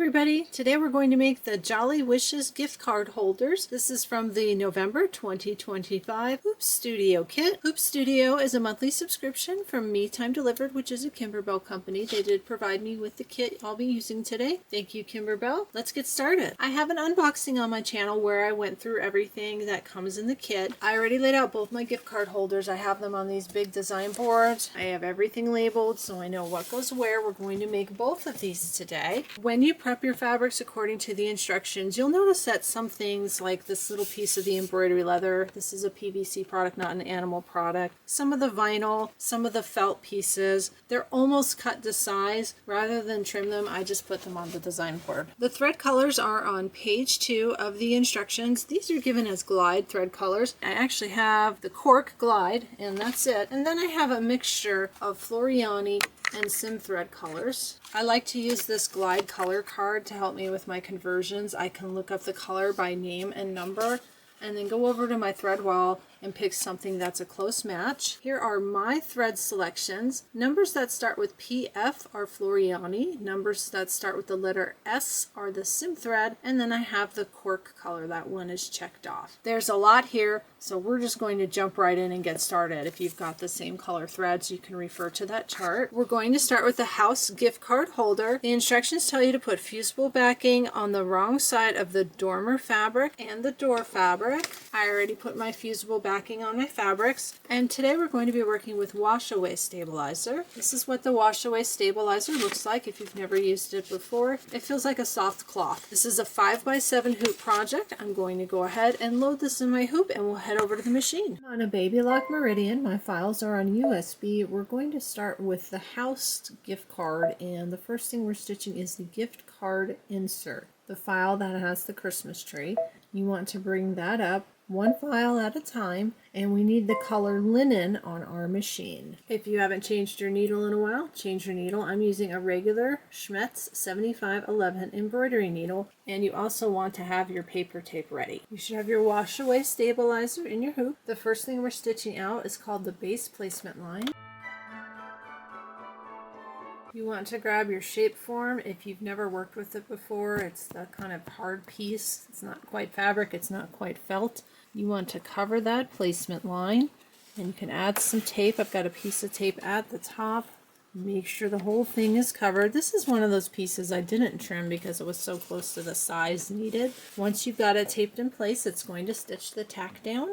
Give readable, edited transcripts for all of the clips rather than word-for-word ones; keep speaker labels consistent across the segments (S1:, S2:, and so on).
S1: everybody! Today we're going to make the Jolly Wishes gift card holders. This is from the November 2025 Hoop Studio kit. Hoop Studio is a monthly subscription from Me Time Delivered, which is a Kimberbell company. They did provide me with the kit I'll be using today. Thank you, Kimberbell. Let's get started. I have an unboxing on my channel where I went through everything that comes in the kit. I already laid out both my gift card holders. I have them on these big design boards. I have everything labeled so I know what goes where. We're going to make both of these today. When you prep your fabrics according to the instructions, you'll notice that some things like this little piece of the embroidery leather, this is a PVC product, not an animal product. Some of the vinyl, some of the felt pieces, they're almost cut to size. Rather than trim them, I just put them on the design board. The thread colors are on page 2 of the instructions. These are given as glide thread colors. I actually have the cork glide, and that's it. And then I have a mixture of Floriani and sim thread colors. I like to use this glide color card to help me with my conversions. I can look up the color by name and number and then go over to my thread wall and pick something that's a close match. Here are my thread selections. Numbers that start with PF are Floriani. Numbers that start with the letter S are the sim thread. And then I have the cork color. That one is checked off. There's a lot here, so we're just going to jump right in and get started. If you've got the same color threads, you can refer to that chart. We're going to start with the house gift card holder. The instructions tell you to put fusible backing on the wrong side of the dormer fabric and the door fabric. I already put my fusible backing on my fabrics, and today we're going to be working with wash away stabilizer. This is what the wash away stabilizer looks like if you've never used it before. It feels like a soft cloth. This is a 5x7 hoop project. I'm going to go ahead and load this in my hoop and we'll head over to the machine. On a Baby Lock Meridian, my files are on USB. We're going to start with the house gift card, and the first thing we're stitching is the gift card insert, the file that has the Christmas tree. You want to bring that up one file at a time, and we need the color linen on our machine. If you haven't changed your needle in a while, change your needle. I'm using a regular Schmetz 7511 embroidery needle, and you also want to have your paper tape ready. You should have your wash away stabilizer in your hoop. The first thing we're stitching out is called the base placement line. You want to grab your shape form. If you've never worked with it before, it's that kind of hard piece. It's not quite fabric, it's not quite felt. You want to cover that placement line, and you can add some tape. I've got a piece of tape at the top. Make sure the whole thing is covered. This is one of those pieces I didn't trim because it was so close to the size needed. Once you've got it taped in place, it's going to stitch the tack down.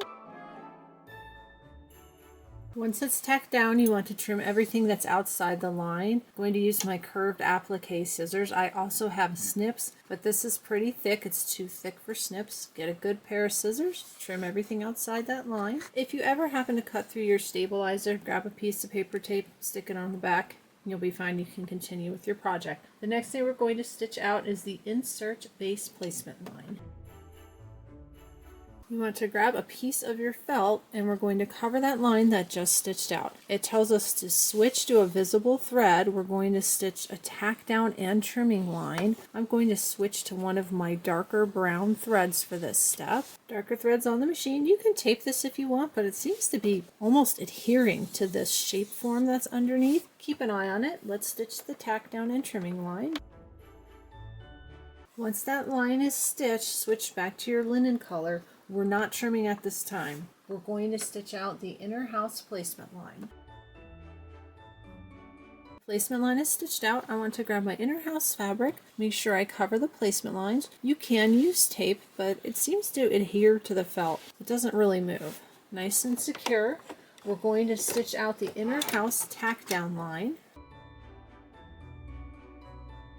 S1: Once it's tacked down, you want to trim everything that's outside the line. I'm going to use my curved applique scissors. I also have snips, but this is pretty thick. It's too thick for snips. Get a good pair of scissors, trim everything outside that line. If you ever happen to cut through your stabilizer, grab a piece of paper tape, stick it on the back, and you'll be fine. You can continue with your project. The next thing we're going to stitch out is the insert base placement line. You want to grab a piece of your felt, and we're going to cover that line that just stitched out. It tells us to switch to a visible thread. We're going to stitch a tack down and trimming line. I'm going to switch to one of my darker brown threads for this step. Darker threads on the machine. You can tape this if you want, but it seems to be almost adhering to this shape form that's underneath. Keep an eye on it. Let's stitch the tack down and trimming line. Once that line is stitched, switch back to your linen color. We're not trimming at this time. We're going to stitch out the inner house placement line. Placement line is stitched out. I want to grab my inner house fabric, make sure I cover the placement lines. You can use tape, but it seems to adhere to the felt. It doesn't really move. Nice and secure. We're going to stitch out the inner house tack down line.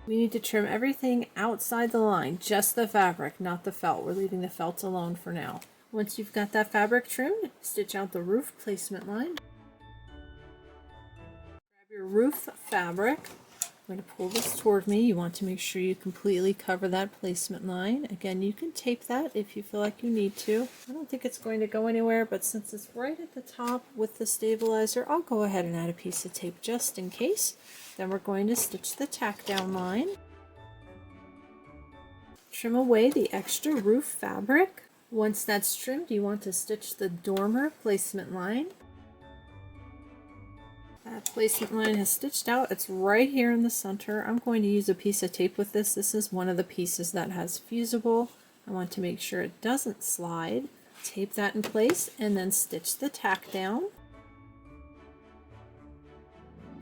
S1: We need to trim everything outside the line, just the fabric, not the felt. We're leaving the felt alone for now. Once you've got that fabric trimmed, stitch out the roof placement line. Grab your roof fabric. I'm going to pull this toward me. You want to make sure you completely cover that placement line. Again, you can tape that if you feel like you need to. I don't think it's going to go anywhere, but since it's right at the top with the stabilizer, I'll go ahead and add a piece of tape just in case. Then we're going to stitch the tack down line. Trim away the extra roof fabric. Once that's trimmed, you want to stitch the dormer placement line. That placement line has stitched out. It's right here in the center. I'm going to use a piece of tape with this. This is one of the pieces that has fusible. I want to make sure it doesn't slide. Tape that in place and then stitch the tack down.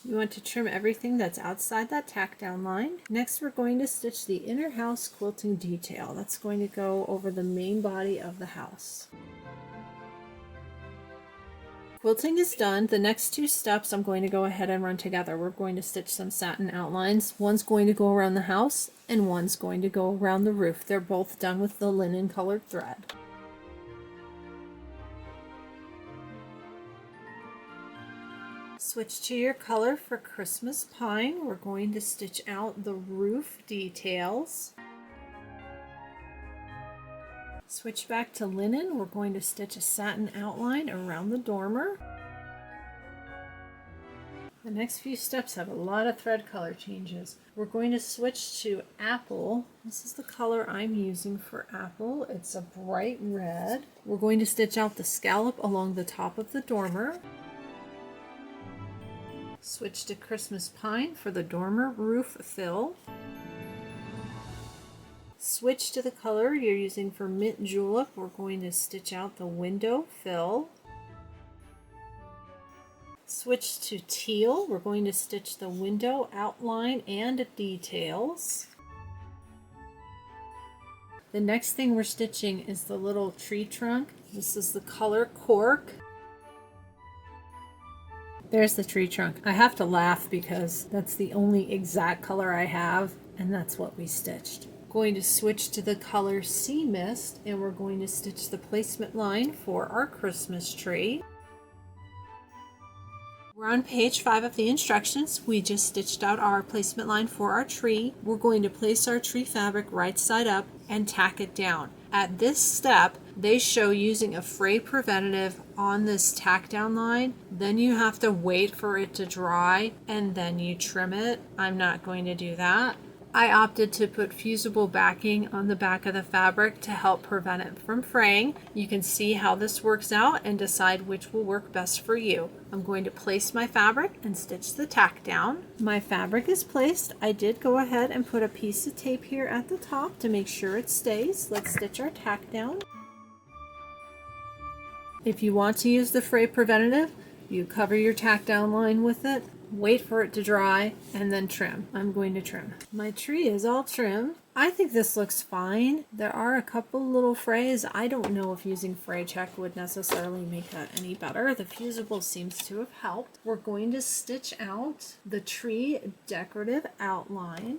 S1: You want to trim everything that's outside that tack down line. Next, we're going to stitch the inner house quilting detail. That's going to go over the main body of the house. Quilting is done. The next two steps I'm going to go ahead and run together. We're going to stitch some satin outlines. One's going to go around the house and one's going to go around the roof. They're both done with the linen colored thread. Switch to your color for Christmas Pine. We're going to stitch out the roof details. Switch back to linen. We're going to stitch a satin outline around the dormer. The next few steps have a lot of thread color changes. We're going to switch to apple. This is the color I'm using for apple. It's a bright red. We're going to stitch out the scallop along the top of the dormer. Switch to Christmas Pine for the dormer roof fill. Switch to the color you're using for mint julep. We're going to stitch out the window fill. Switch to teal. We're going to stitch the window outline and details. The next thing we're stitching is the little tree trunk. This is the color cork. There's the tree trunk. I have to laugh because that's the only exact color I have, and that's what we stitched. Going to switch to the color Sea Mist, and we're going to stitch the placement line for our Christmas tree. We're on page 5 of the instructions. We just stitched out our placement line for our tree. We're going to place our tree fabric right side up and tack it down. At this step, they show using a fray preventative on this tack down line. Then you have to wait for it to dry and then you trim it. I'm not going to do that. I opted to put fusible backing on the back of the fabric to help prevent it from fraying. You can see how this works out and decide which will work best for you. I'm going to place my fabric and stitch the tack down. My fabric is placed. I did go ahead and put a piece of tape here at the top to make sure it stays. Let's stitch our tack down. If you want to use the fray preventative, you cover your tack down line with it. Wait for it to dry and then trim. I'm going to trim. My tree is all trimmed. I think this looks fine. There are a couple little frays. I don't know if using fray check would necessarily make that any better. The fusible seems to have helped. We're going to stitch out the tree decorative outline.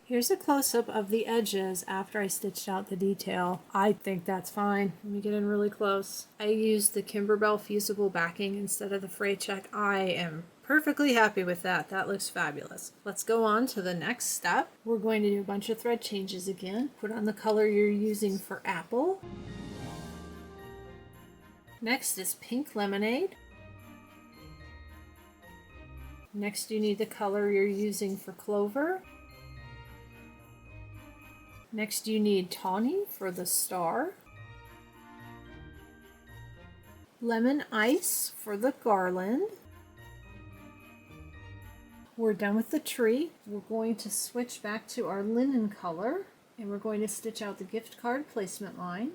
S1: Here's a close-up of the edges after I stitched out the detail. I think that's fine. Let me get in really close. I used the Kimberbell fusible backing instead of the fray check. I am perfectly happy with that. That looks fabulous. Let's go on to the next step. We're going to do a bunch of thread changes again. Put on the color you're using for apple. Next is pink lemonade. Next you need the color you're using for clover. Next you need tawny for the star, lemon ice for the garland. We're done with the tree. We're going to switch back to our linen color and we're going to stitch out the gift card placement line.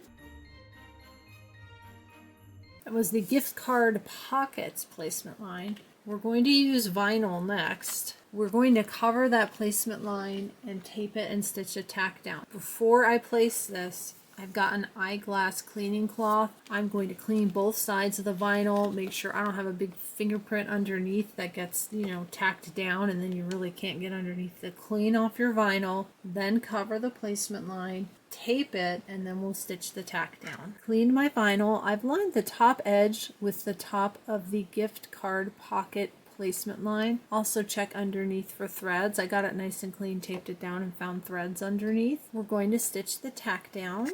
S1: That was the gift card pockets placement line. We're going to use vinyl next. We're going to cover that placement line and tape it and stitch a tack down. Before I place this, I've got an eyeglass cleaning cloth. I'm going to clean both sides of the vinyl, make sure I don't have a big fingerprint underneath that gets, tacked down and then you really can't get underneath it. Clean off your vinyl, then cover the placement line, tape it, and then we'll stitch the tack down. Cleaned my vinyl. I've lined the top edge with the top of the gift card pocket placement line. Also check underneath for threads. I got it nice and clean, taped it down, and found threads underneath. We're going to stitch the tack down.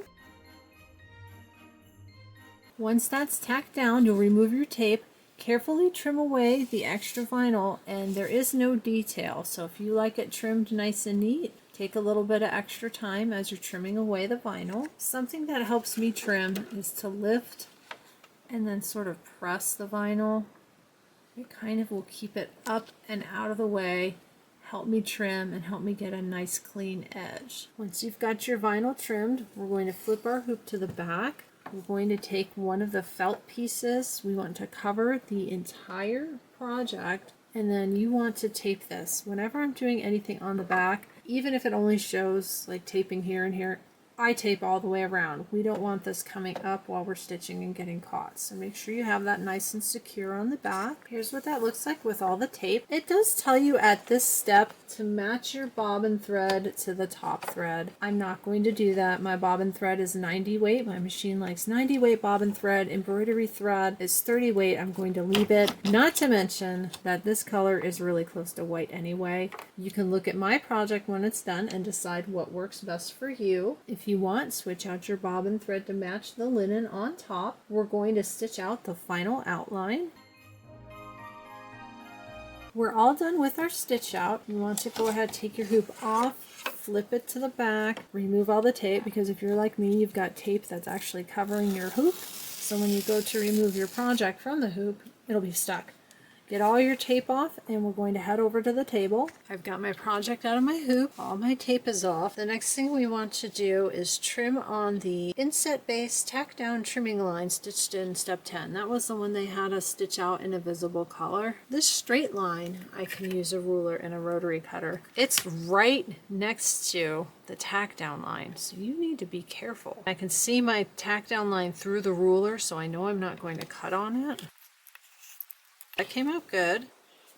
S1: Once that's tacked down, you'll remove your tape, carefully trim away the extra vinyl, and there is no detail, so if you like it trimmed nice and neat, take a little bit of extra time as you're trimming away the vinyl. Something that helps me trim is to lift and then sort of press the vinyl It kind of will keep it up and out of the way, help me trim, and help me get a nice clean edge. Once you've got your vinyl trimmed, we're going to flip our hoop to the back. We're going to take one of the felt pieces. We want to cover the entire project, and then you want to tape this. Whenever I'm doing anything on the back, even if it only shows like taping here and here, I tape all the way around. We don't want this coming up while we're stitching and getting caught. So make sure you have that nice and secure on the back. Here's what that looks like with all the tape. It does tell you at this step to match your bobbin thread to the top thread. I'm not going to do that. My bobbin thread is 90 weight. My machine likes 90 weight bobbin thread. Embroidery thread is 30 weight. I'm going to leave it. Not to mention that this color is really close to white anyway. You can look at my project when it's done and decide what works best for you. If you want, switch out your bobbin thread to match the linen on top. We're going to stitch out the final outline. We're all done with our stitch out. You want to go ahead, take your hoop off, flip it to the back, remove all the tape, because if you're like me, you've got tape that's actually covering your hoop. So when you go to remove your project from the hoop, it'll be stuck. Get all your tape off, and we're going to head over to the table. I've got my project out of my hoop. All my tape is off. The next thing we want to do is trim on the inset base tack down trimming line stitched in step 10. That was the one they had us stitch out in a visible color. This straight line, I can use a ruler and a rotary cutter. It's right next to the tack down line, so you need to be careful. I can see my tack down line through the ruler, so I know I'm not going to cut on it. That came out good.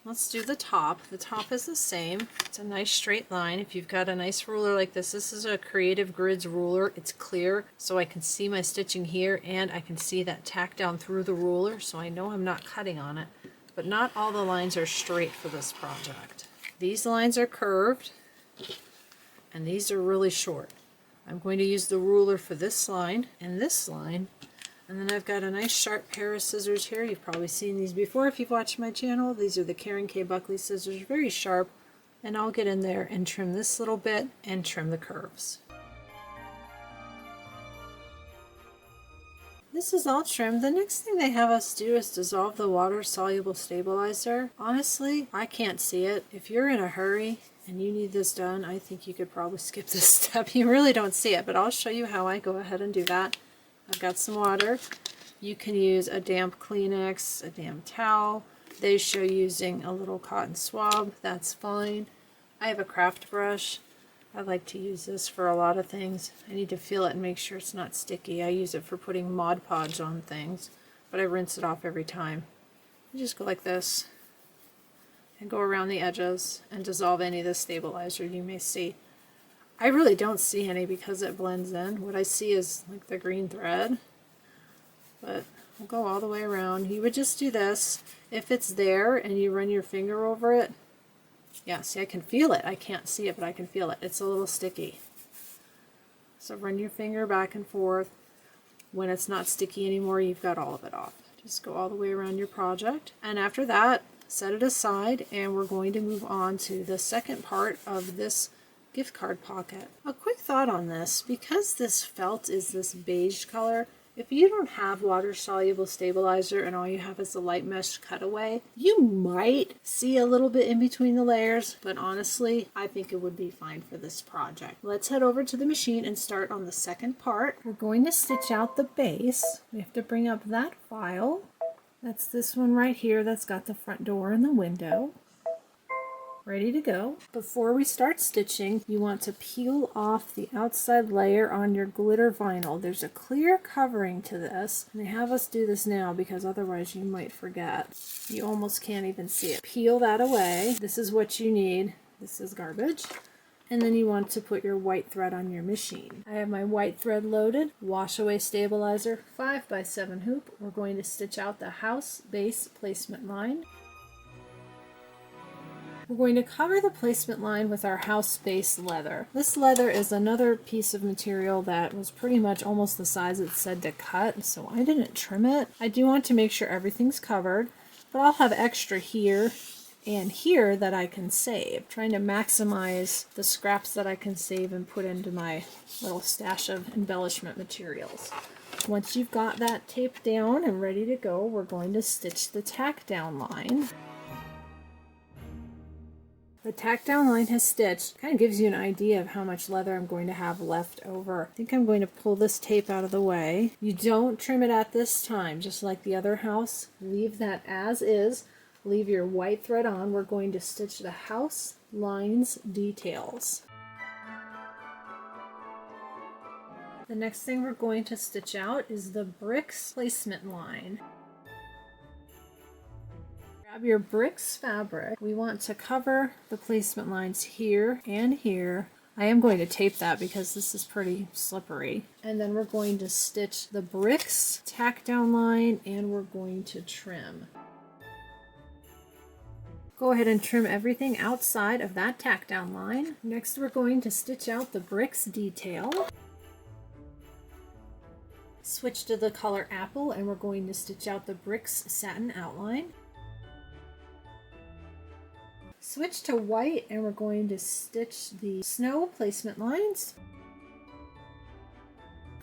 S1: Let's do the top. The top is the same. It's a nice straight line. If you've got a nice ruler like this is a Creative Grids ruler. It's clear, so I can see my stitching here, and I can see that tack down through the ruler, so I know I'm not cutting on it. But not all the lines are straight for this project. These lines are curved, and these are really short. I'm going to use the ruler for this line and this line. And then I've got a nice sharp pair of scissors here. You've probably seen these before if you've watched my channel. These are the Karen K. Buckley scissors, very sharp. And I'll get in there and trim this little bit and trim the curves. This is all trimmed. The next thing they have us do is dissolve the water-soluble stabilizer. Honestly, I can't see it. If you're in a hurry and you need this done, I think you could probably skip this step. You really don't see it, but I'll show you how I go ahead and do that. I've got some water. You can use a damp Kleenex, a damp towel. They show using a little cotton swab. That's fine. I have a craft brush. I like to use this for a lot of things. I need to feel it and make sure it's not sticky. I use it for putting Mod Podge on things, but I rinse it off every time. You just go like this and go around the edges and dissolve any of the stabilizer you may see. I really don't see any because it blends in. What I see is like the green thread, but I'll go all the way around. You would just do this. If it's there and you run your finger over it, yeah, see, I can feel it. I can't see it, but I can feel it. It's a little sticky. So run your finger back and forth. When it's not sticky anymore, you've got all of it off. Just go all the way around your project. And after that, set it aside, and we're going to move on to the second part of this gift card pocket. A quick thought on this, because this felt is this beige color, if you don't have water soluble stabilizer and all you have is a light mesh cutaway, you might see a little bit in between the layers, but honestly, I think it would be fine for this project. Let's head over to the machine and start on the second part. We're going to stitch out the base. We have to bring up that file. That's this one right here that's got the front door and the window. Ready to go. Before we start stitching, you want to peel off the outside layer on your glitter vinyl. There's a clear covering to this, and they have us do this now because otherwise you might forget. You almost can't even see it. Peel that away. This is what you need. This is garbage. And then you want to put your white thread on your machine. I have my white thread loaded. Wash away stabilizer, 5x7 hoop. We're going to stitch out the house base placement line. We're going to cover the placement line with our house base leather. This leather is another piece of material that was pretty much almost the size it said to cut, so I didn't trim it. I do want to make sure everything's covered, but I'll have extra here and here that I can save, trying to maximize the scraps that I can save and put into my little stash of embellishment materials. Once you've got that taped down and ready to go, we're going to stitch the tack down line. The tack down line has stitched. Kind of gives you an idea of how much leather I'm going to have left over. I think I'm going to pull this tape out of the way. You don't trim it at this time, just like the other house. Leave that as is. Leave your white thread on. We're going to stitch the house lines details. The next thing we're going to stitch out is the bricks placement line. Grab your bricks fabric. We want to cover the placement lines here and here. I am going to tape that because this is pretty slippery. And then we're going to stitch the bricks tack down line and we're going to trim. Go ahead and trim everything outside of that tack down line. Next we're going to stitch out the bricks detail. Switch to the color apple and we're going to stitch out the bricks satin outline. Switch to white and we're going to stitch the snow placement lines.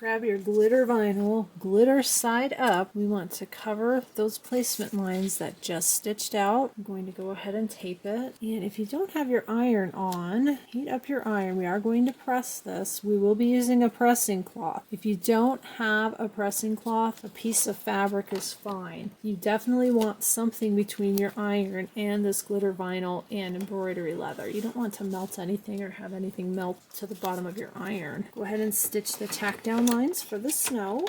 S1: Grab your glitter vinyl, glitter side up. We want to cover those placement lines that just stitched out. I'm going to go ahead and tape it. And if you don't have your iron on, heat up your iron. We are going to press this. We will be using a pressing cloth. If you don't have a pressing cloth, a piece of fabric is fine. You definitely want something between your iron and this glitter vinyl and embroidery leather. You don't want to melt anything or have anything melt to the bottom of your iron. Go ahead and stitch the tack down lines for the snow.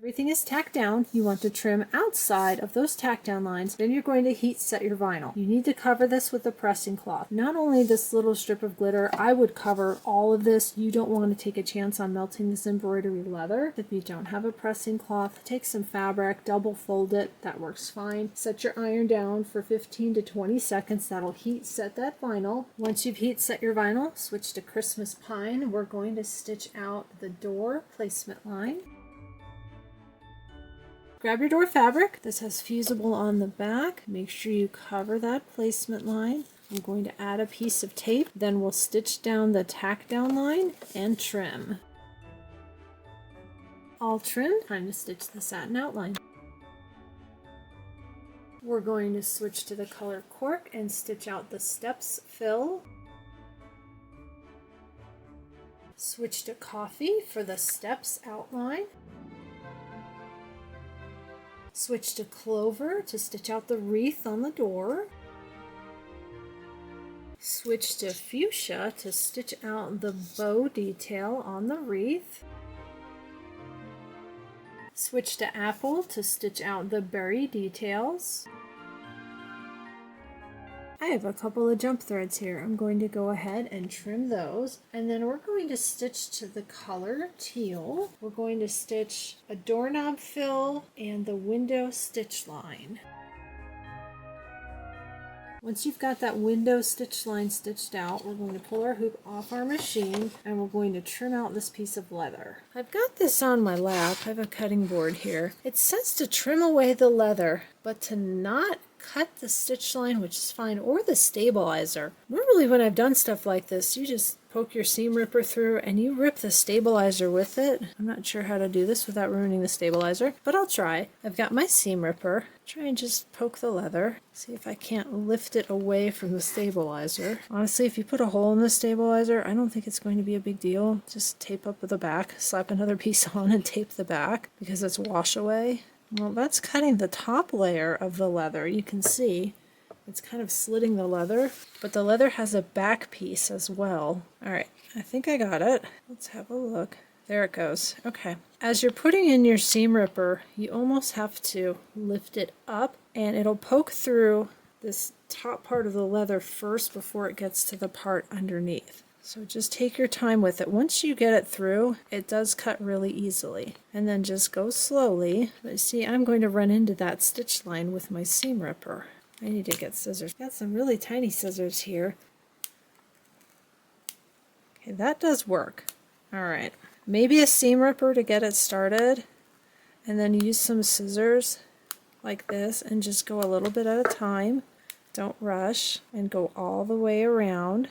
S1: Everything is tacked down. You want to trim outside of those tack down lines. Then you're going to heat set your vinyl. You need to cover this with a pressing cloth. Not only this little strip of glitter, I would cover all of this. You don't want to take a chance on melting this embroidery leather. If you don't have a pressing cloth, take some fabric, double fold it. That works fine. Set your iron down for 15 to 20 seconds. That'll heat set that vinyl. Once you've heat set your vinyl, switch to Christmas pine. We're going to stitch out the door placement line. Grab your door fabric. This has fusible on the back. Make sure you cover that placement line. I'm going to add a piece of tape. Then we'll stitch down the tack down line and trim. All trimmed. Time to stitch the satin outline. We're going to switch to the color cork and stitch out the steps fill. Switch to coffee for the steps outline. Switch to clover to stitch out the wreath on the door. Switch to fuchsia to stitch out the bow detail on the wreath. Switch to apple to stitch out the berry details. I have a couple of jump threads here. I'm going to go ahead and trim those. And then we're going to stitch to the color teal. We're going to stitch a doorknob fill and the window stitch line. Once you've got that window stitch line stitched out, we're going to pull our hoop off our machine and we're going to trim out this piece of leather. I've got this on my lap. I have a cutting board here. It says to trim away the leather, but to not cut the stitch line, which is fine, or the stabilizer. Normally when I've done stuff like this, you just poke your seam ripper through and you rip the stabilizer with it. I'm not sure how to do this without ruining the stabilizer, but I'll try. I've got my seam ripper. Try and just poke the leather. See if I can't lift it away from the stabilizer. Honestly, if you put a hole in the stabilizer, I don't think it's going to be a big deal. Just tape up the back, slap another piece on and tape the back because it's wash away. Well, that's cutting the top layer of the leather. You can see it's kind of slitting the leather, but the leather has a back piece as well. All right, I think I got it. Let's have a look. There it goes. Okay. As you're putting in your seam ripper, you almost have to lift it up and it'll poke through this top part of the leather first before it gets to the part underneath. So just take your time with it. Once you get it through, it does cut really easily. And then just go slowly. But see, I'm going to run into that stitch line with my seam ripper. I need to get scissors. Got some really tiny scissors here. Okay, that does work. All right. Maybe a seam ripper to get it started. And then use some scissors like this and just go a little bit at a time. Don't rush and go all the way around.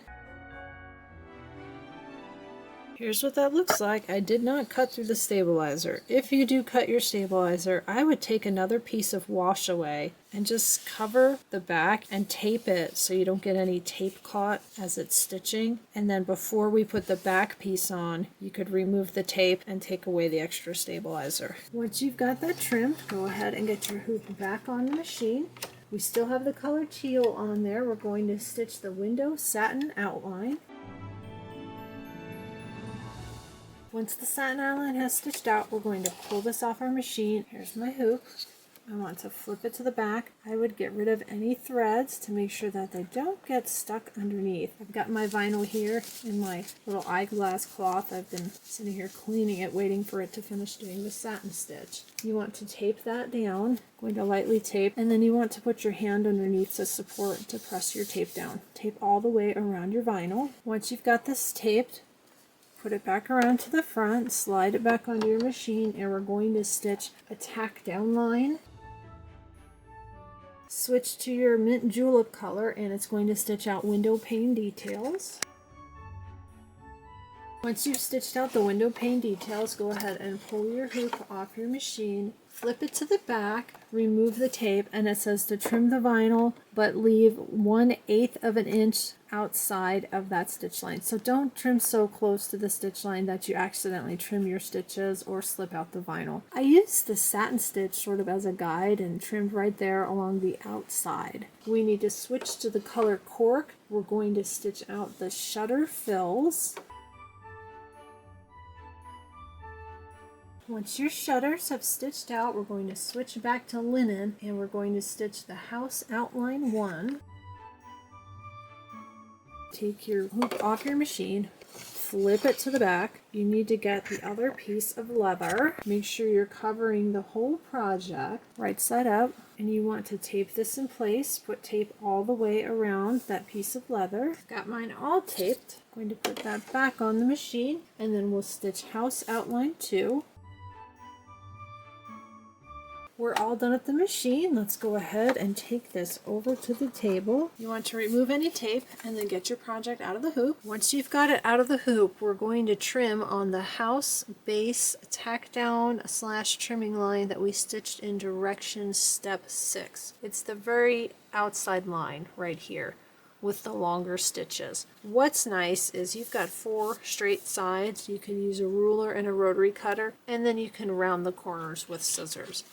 S1: Here's what that looks like. I did not cut through the stabilizer. If you do cut your stabilizer, I would take another piece of wash away and just cover the back and tape it so you don't get any tape caught as it's stitching. And then before we put the back piece on, you could remove the tape and take away the extra stabilizer. Once you've got that trimmed, go ahead and get your hoop back on the machine. We still have the color teal on there. We're going to stitch the window satin outline. Once the satin outline has stitched out, we're going to pull this off our machine. Here's my hoop. I want to flip it to the back. I would get rid of any threads to make sure that they don't get stuck underneath. I've got my vinyl here in my little eyeglass cloth. I've been sitting here cleaning it, waiting for it to finish doing the satin stitch. You want to tape that down, going to lightly tape, and then you want to put your hand underneath to support to press your tape down. Tape all the way around your vinyl. Once you've got this taped, put it back around to the front, slide it back onto your machine, and we're going to stitch a tack down line. Switch to your mint julep color, and it's going to stitch out window pane details. Once you've stitched out the window pane details, go ahead and pull your hoop off your machine, flip it to the back, remove the tape, and it says to trim the vinyl, but leave 1/8 of an inch outside of that stitch line. So don't trim so close to the stitch line that you accidentally trim your stitches or slip out the vinyl. I used the satin stitch sort of as a guide and trimmed right there along the outside. We need to switch to the color cork. We're going to stitch out the shutter fills. Once your shutters have stitched out, we're going to switch back to linen, and we're going to stitch the house outline 1. Take your hoop off your machine, flip it to the back. You need to get the other piece of leather. Make sure you're covering the whole project right side up, and you want to tape this in place. Put tape all the way around that piece of leather. Got mine all taped. I'm going to put that back on the machine, and then we'll stitch house outline 2. We're all done at the machine. Let's go ahead and take this over to the table. You want to remove any tape and then get your project out of the hoop. Once you've got it out of the hoop, we're going to trim on the house base tack down / trimming line that we stitched in direction step 6. It's the very outside line right here with the longer stitches. What's nice is you've got 4 straight sides. You can use a ruler and a rotary cutter, and then you can round the corners with scissors.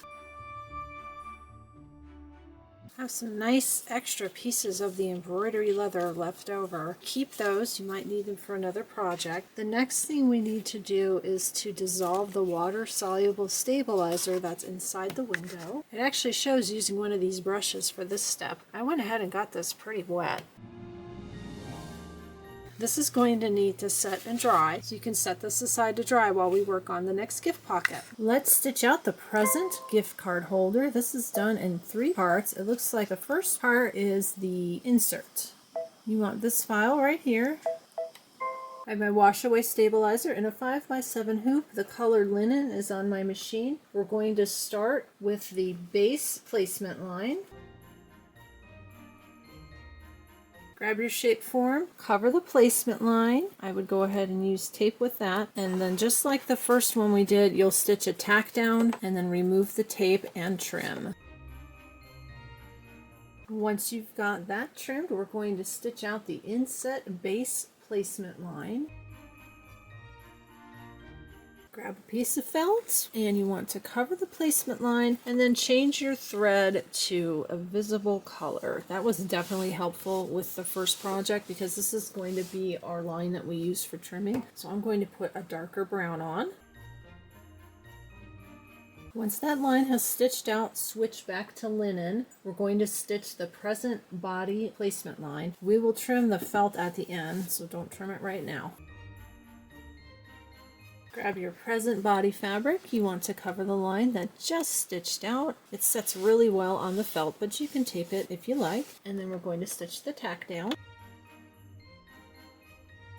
S1: Have some nice extra pieces of the embroidery leather left over. Keep those, you might need them for another project. The next thing we need to do is to dissolve the water-soluble stabilizer that's inside the window. It actually shows using one of these brushes for this step. I went ahead and got this pretty wet. This is going to need to set and dry, so you can set this aside to dry while we work on the next gift pocket. Let's stitch out the present gift card holder. This is done in 3 parts. It looks like the first part is the insert. You want this file right here. I have my wash away stabilizer in a 5x7 hoop. The colored linen is on my machine. We're going to start with the base placement line. Grab your shape form, cover the placement line. I would go ahead and use tape with that. And then just like the first one we did, you'll stitch a tack down and then remove the tape and trim. Once you've got that trimmed, we're going to stitch out the inset base placement line. Grab a piece of felt, and you want to cover the placement line and then change your thread to a visible color. That was definitely helpful with the first project because this is going to be our line that we use for trimming. So I'm going to put a darker brown on. Once that line has stitched out, switch back to linen. We're going to stitch the present body placement line. We will trim the felt at the end, so don't trim it right now. Grab your present body fabric. You want to cover the line that just stitched out. It sets really well on the felt, but you can tape it if you like. And then we're going to stitch the tack down.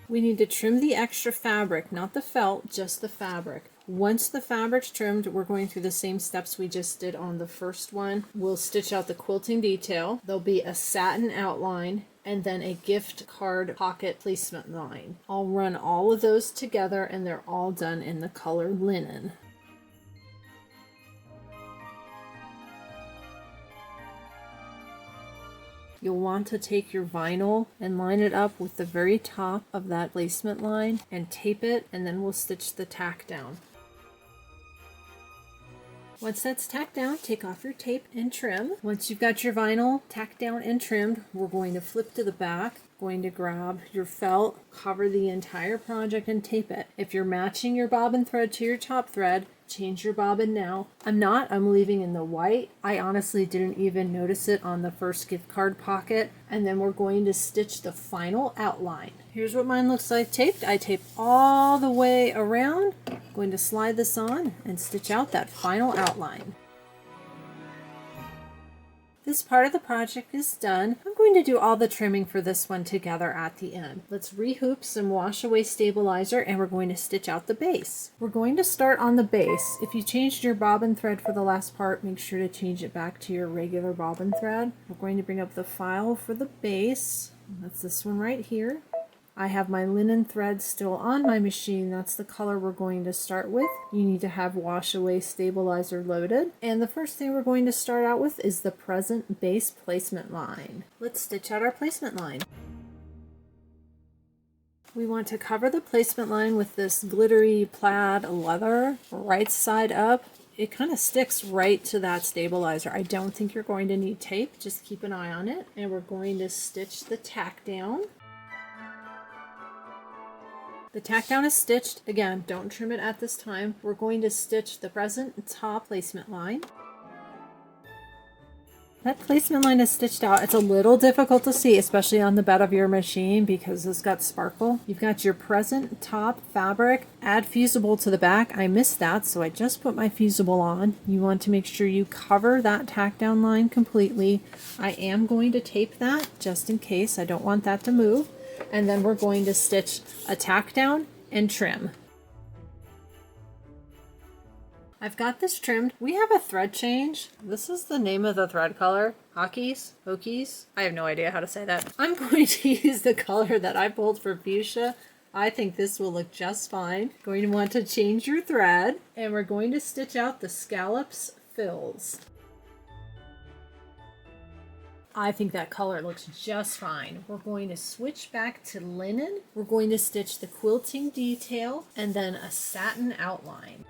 S1: We need to trim the extra fabric, not the felt, just the fabric. Once the fabric's trimmed, we're going through the same steps we just did on the first one. We'll stitch out the quilting detail. There'll be a satin outline and then a gift card pocket placement line. I'll run all of those together and they're all done in the color linen. You'll want to take your vinyl and line it up with the very top of that placement line and tape it, and then we'll stitch the tack down. Once that's tacked down, take off your tape and trim. Once you've got your vinyl tacked down and trimmed, we're going to flip to the back, going to grab your felt, cover the entire project and tape it. If you're matching your bobbin thread to your top thread, change your bobbin now. I'm leaving in the white. I honestly didn't even notice it on the first gift card pocket. And then we're going to stitch the final outline. Here's what mine looks like taped. I taped all the way around. I'm going to slide this on and stitch out that final outline. This part of the project is done. I'm going to do all the trimming for this one together at the end. Let's rehoop some wash away stabilizer and we're going to stitch out the base. We're going to start on the base. If you changed your bobbin thread for the last part, make sure to change it back to your regular bobbin thread. We're going to bring up the file for the base. That's this one right here. I have my linen thread still on my machine. That's the color we're going to start with. You need to have wash away stabilizer loaded. And the first thing we're going to start out with is the present base placement line. Let's stitch out our placement line. We want to cover the placement line with this glittery plaid leather, right side up. It kind of sticks right to that stabilizer. I don't think you're going to need tape. Just keep an eye on it. And we're going to stitch the tack down. The tack down is stitched. Again, don't trim it at this time. We're going to stitch the present top placement line. That placement line is stitched out. It's a little difficult to see, especially on the bed of your machine because it's got sparkle. You've got your present top fabric. Add fusible to the back. I missed that, so I just put my fusible on. You want to make sure you cover that tack down line completely. I am going to tape that just in case. I don't want that to move. And then we're going to stitch a tack down and trim. I've got this trimmed. We have a thread change. This is the name of the thread color. Hokies? I have no idea how to say that. I'm going to use the color that I pulled for fuchsia. I think this will look just fine. Going to want to change your thread. And we're going to stitch out the scallops fills. I think that color looks just fine. We're going to switch back to linen. We're going to stitch the quilting detail and then a satin outline.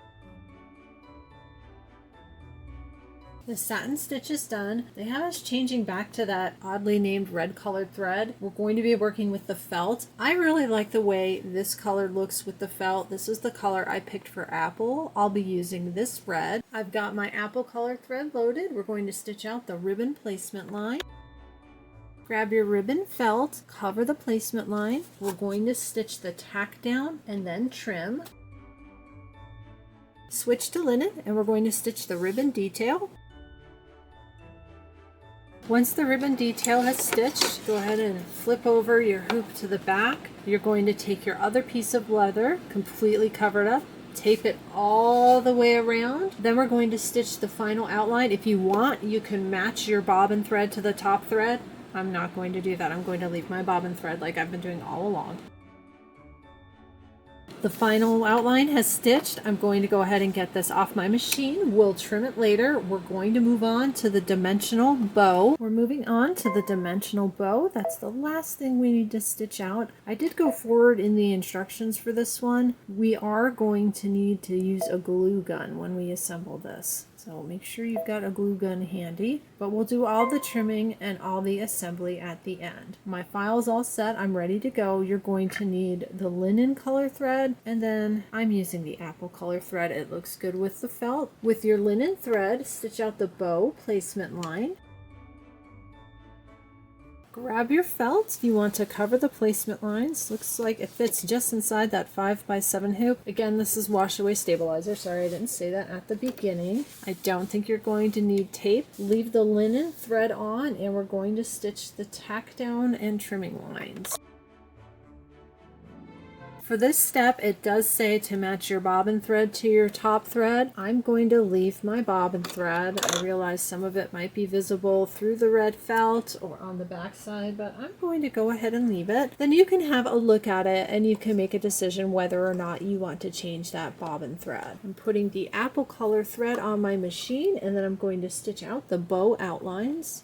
S1: The satin stitch is done. They have us changing back to that oddly named red colored thread. We're going to be working with the felt. I really like the way this color looks with the felt. This is the color I picked for apple. I'll be using this red. I've got my apple colored thread loaded. We're going to stitch out the ribbon placement line. Grab your ribbon felt, cover the placement line. We're going to stitch the tack down and then trim. Switch to linen and we're going to stitch the ribbon detail. Once the ribbon detail has stitched, go ahead and flip over your hoop to the back. You're going to take your other piece of leather, completely covered up, tape it all the way around. Then we're going to stitch the final outline. If you want, you can match your bobbin thread to the top thread. I'm not going to do that. I'm going to leave my bobbin thread like I've been doing all along. The final outline has stitched. I'm going to go ahead and get this off my machine. We'll trim it later. We're going to move on to the dimensional bow. We're moving on to the dimensional bow. That's the last thing we need to stitch out. I did go forward in the instructions for this one. We are going to need to use a glue gun when we assemble this. So make sure you've got a glue gun handy, but we'll do all the trimming and all the assembly at the end. My file's all set. I'm ready to go. You're going to need the linen color thread, and then I'm using the apple color thread. It looks good with the felt. With your linen thread, stitch out the bow placement line. Grab your felt. You want to cover the placement lines. Looks like it fits just inside that 5x7 hoop. Again, this is wash away stabilizer. Sorry I didn't say that at the beginning. I don't think you're going to need tape. Leave the linen thread on and we're going to stitch the tack down and trimming lines. For this step, it does say to match your bobbin thread to your top thread. I'm going to leave my bobbin thread. I realize some of it might be visible through the red felt or on the back side, but I'm going to go ahead and leave it. Then you can have a look at it and you can make a decision whether or not you want to change that bobbin thread. I'm putting the apple color thread on my machine, and then I'm going to stitch out the bow outlines.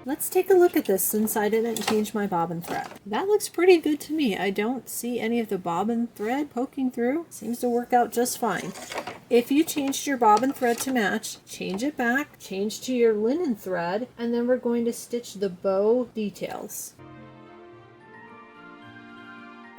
S1: Let's take a look at this since I didn't change my bobbin thread. That looks pretty good to me. I don't see any of the bobbin thread poking through. Seems to work out just fine. If you changed your bobbin thread to match, change it back, change to your linen thread, and then we're going to stitch the bow details.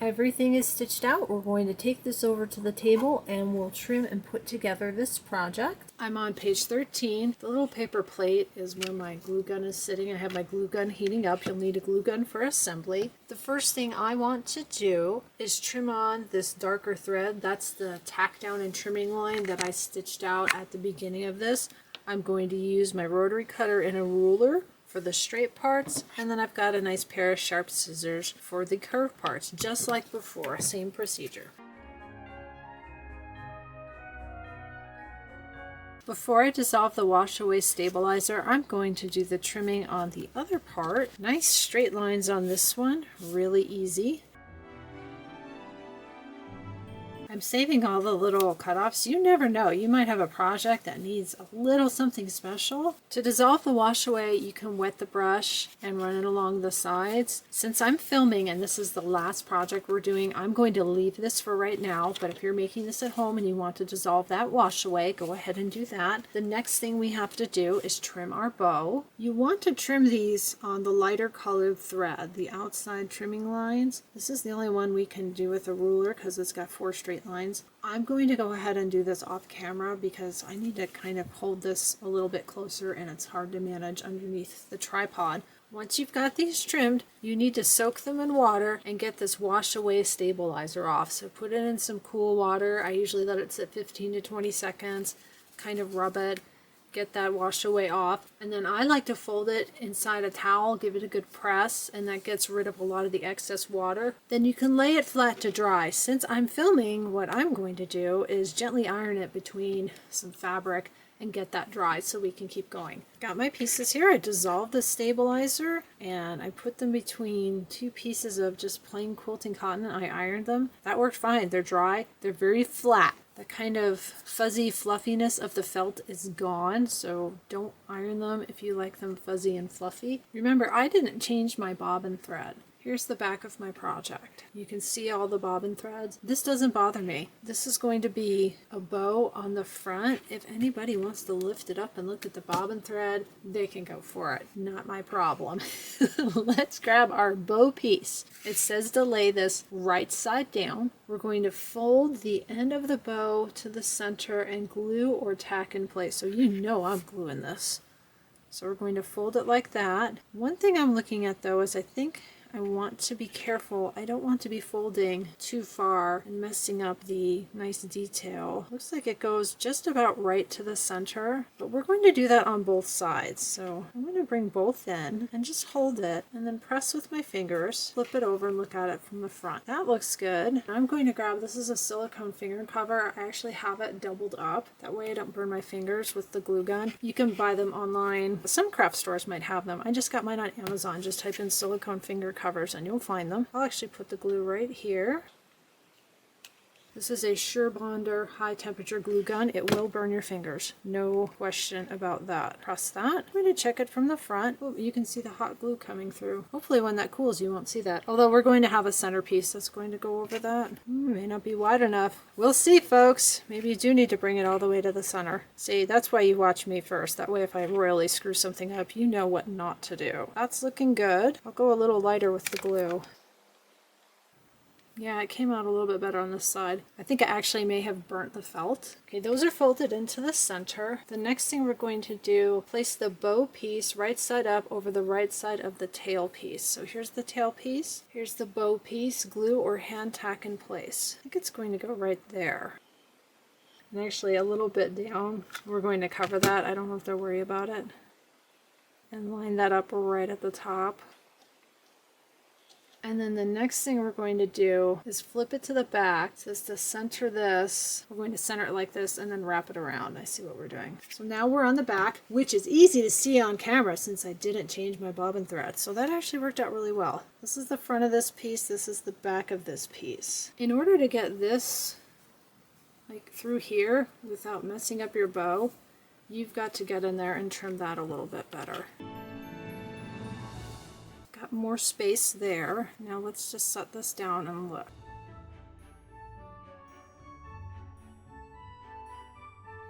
S1: Everything is stitched out. We're going to take this over to the table and we'll trim and put together this project. I'm on page 13. The little paper plate is where my glue gun is sitting. I have my glue gun heating up. You'll need a glue gun for assembly. The first thing I want to do is trim on this darker thread. That's the tack down and trimming line that I stitched out at the beginning of this. I'm going to use my rotary cutter and a ruler for the straight parts, and then I've got a nice pair of sharp scissors for the curved parts, just like before, same procedure. Before I dissolve the wash away stabilizer, I'm going to do the trimming on the other part. Nice straight lines on this one, really easy. I'm saving all the little cutoffs. You never know. You might have a project that needs a little something special. To dissolve the wash away, you can wet the brush and run it along the sides. Since I'm filming and this is the last project we're doing, I'm going to leave this for right now. But if you're making this at home and you want to dissolve that wash away, go ahead and do that. The next thing we have to do is trim our bow. You want to trim these on the lighter colored thread, the outside trimming lines. This is the only one we can do with a ruler because it's got 4 straight lines. I'm going to go ahead and do this off camera because I need to kind of hold this a little bit closer and it's hard to manage underneath the tripod. Once you've got these trimmed, you need to soak them in water and get this wash away stabilizer off. So put it in some cool water. I usually let it sit 15 to 20 seconds, kind of rub it, get that wash away off, and then I like to fold it inside a towel, give it a good press, and that gets rid of a lot of the excess water. Then you can lay it flat to dry. Since I'm filming, what I'm going to do is gently iron it between some fabric and get that dry so we can keep going. Got my pieces here. I dissolved the stabilizer and I put them between 2 pieces of just plain quilting cotton. I ironed them. That worked fine. They're dry. They're very flat. The kind of fuzzy fluffiness of the felt is gone, so don't iron them if you like them fuzzy and fluffy. Remember, I didn't change my bobbin thread. Here's the back of my project. You can see all the bobbin threads. This doesn't bother me. This is going to be a bow on the front. If anybody wants to lift it up and look at the bobbin thread, they can go for it. Not my problem. Let's grab our bow piece. It says to lay this right side down. We're going to fold the end of the bow to the center and glue or tack in place. So you know I'm gluing this. So we're going to fold it like that. One thing I'm looking at though is I think I want to be careful. I don't want to be folding too far and messing up the nice detail. Looks like it goes just about right to the center, but we're going to do that on both sides. So I'm going to bring both in and just hold it and then press with my fingers, flip it over and look at it from the front. That looks good. I'm going to grab, this is a silicone finger cover. I actually have it doubled up. That way I don't burn my fingers with the glue gun. You can buy them online. Some craft stores might have them. I just got mine on Amazon. Just type in silicone finger covers and you'll find them. I'll actually put the glue right here. This is a Sure Bonder high temperature glue gun. It will burn your fingers. No question about that. Press that. I'm going to check it from the front. Oh, you can see the hot glue coming through. Hopefully when that cools you won't see that. Although we're going to have a centerpiece that's going to go over that. May not be wide enough. We'll see, folks. Maybe you do need to bring it all the way to the center. See, that's why you watch me first. That way if I really screw something up, you know what not to do. That's looking good. I'll go a little lighter with the glue. Yeah, it came out a little bit better on this side. I think I actually may have burnt the felt. Okay, those are folded into the center. The next thing we're going to do, place the bow piece right side up over the right side of the tail piece. So here's the tail piece, here's the bow piece, glue or hand tack in place. I think it's going to go right there. And actually a little bit down. We're going to cover that. I don't have to worry about it. And line that up right at the top. And then the next thing we're going to do is flip it to the back. So it's to center this. We're going to center it like this and then wrap it around. I see what we're doing. So now we're on the back, which is easy to see on camera since I didn't change my bobbin thread. So that actually worked out really well. This is the front of this piece. This is the back of this piece. In order to get this like through here without messing up your bow, you've got to get in there and trim that a little bit better. Got more space there. Now let's just set this down and look.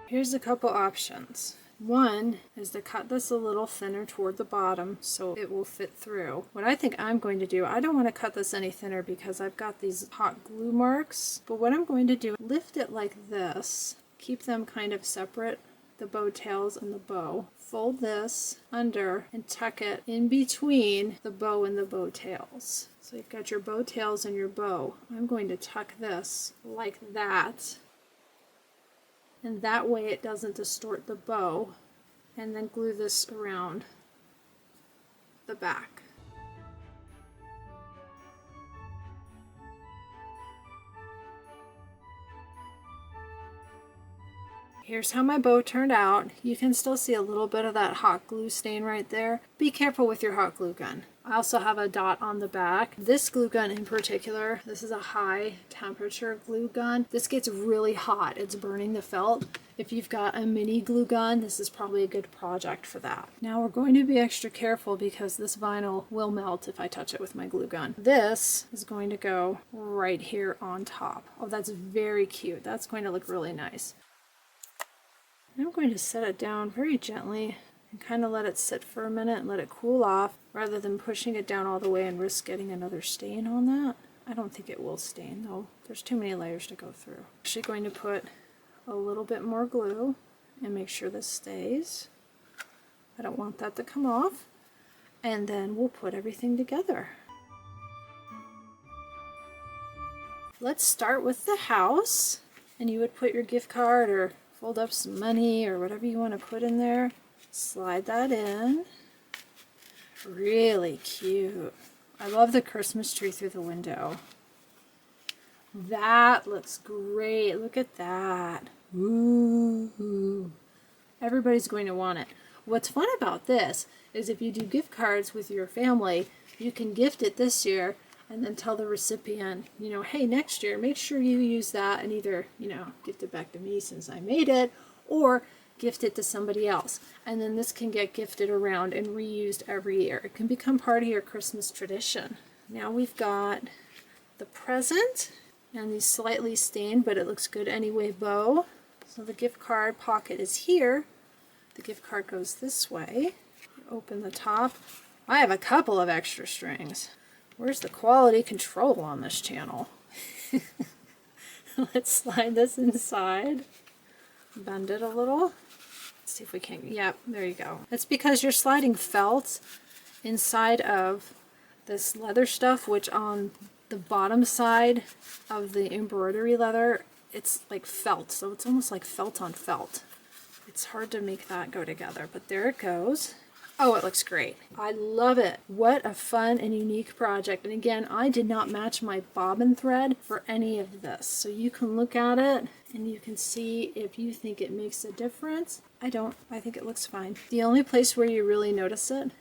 S1: Here's a couple options. One is to cut this a little thinner toward the bottom so it will fit through. What I think I'm going to do, I don't want to cut this any thinner because I've got these hot glue marks, but what I'm going to do, lift it like this, keep them kind of separate, the bow tails and the bow. Fold this under and tuck it in between the bow and the bow tails. So you've got your bow tails and your bow. I'm going to tuck this like that. And that way it doesn't distort the bow. And then glue this around the back. Here's how my bow turned out. You can still see a little bit of that hot glue stain right there. Be careful with your hot glue gun. I also have a dot on the back. This glue gun in particular, this is a high temperature glue gun. This gets really hot. It's burning the felt. If you've got a mini glue gun, this is probably a good project for that. Now we're going to be extra careful because this vinyl will melt if I touch it with my glue gun. This is going to go right here on top. Oh, that's very cute. That's going to look really nice. I'm going to set it down very gently and kind of let it sit for a minute and let it cool off rather than pushing it down all the way and risk getting another stain on that. I don't think it will stain though. There's too many layers to go through. I'm actually going to put a little bit more glue and make sure this stays. I don't want that to come off. And then we'll put everything together. Let's start with the house. And you would put your gift card or fold up some money or whatever you want to put in there. Slide that in. Really cute. I love the Christmas tree through the window. That looks great. Look at that. Ooh. Everybody's going to want it. What's fun about this is if you do gift cards with your family, you can gift it this year and then tell the recipient, you know, hey, next year, make sure you use that and either, you know, gift it back to me since I made it, or gift it to somebody else. And then this can get gifted around and reused every year. It can become part of your Christmas tradition. Now we've got the present and the slightly stained, but it looks good anyway, bow. So the gift card pocket is here. The gift card goes this way. Open the top. I have a couple of extra strings. Where's the quality control on this channel? Let's slide this inside. Bend it a little. Let's see if we can. Yep, there you go. That's because you're sliding felt inside of this leather stuff, which on the bottom side of the embroidery leather, it's like felt. So it's almost like felt on felt. It's hard to make that go together, but there it goes. Oh, it looks great. I love it. What a fun and unique project. And again, I did not match my bobbin thread for any of this. So you can look at it and you can see if you think it makes a difference. I don't. I think it looks fine. The only place where you really notice it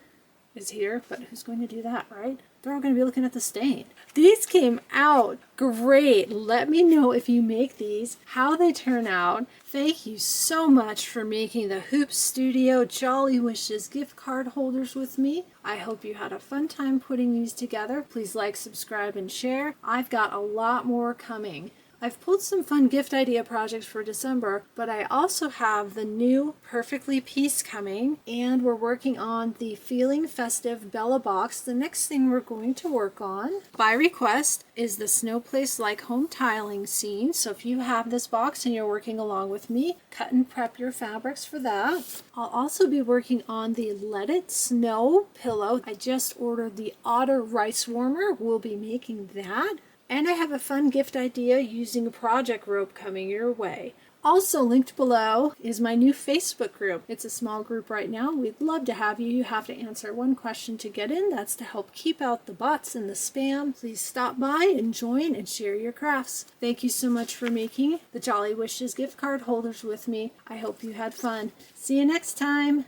S1: is here, but who's going to do that, right? They're all going to be looking at the stain. These came out great. Let me know if you make these, how they turn out. Thank you so much for making the Hoop Studio Jolly Wishes gift card holders with me. I hope you had a fun time putting these together. Please like, subscribe, and share. I've got a lot more coming. I've pulled some fun gift idea projects for December, but I also have the new Perfectly piece coming, and we're working on the Feeling Festive Bella box. The next thing we're going to work on, by request, is the Snow Place Like Home tiling scene. So if you have this box and you're working along with me, cut and prep your fabrics for that. I'll also be working on the Let It Snow pillow. I just ordered the Otter Rice Warmer. We'll be making that. And I have a fun gift idea using a project rope coming your way. Also linked below is my new Facebook group. It's a small group right now. We'd love to have you. You have to answer one question to get in. That's to help keep out the bots and the spam. Please stop by and join and share your crafts. Thank you so much for making the Jolly Wishes gift card holders with me. I hope you had fun. See you next time.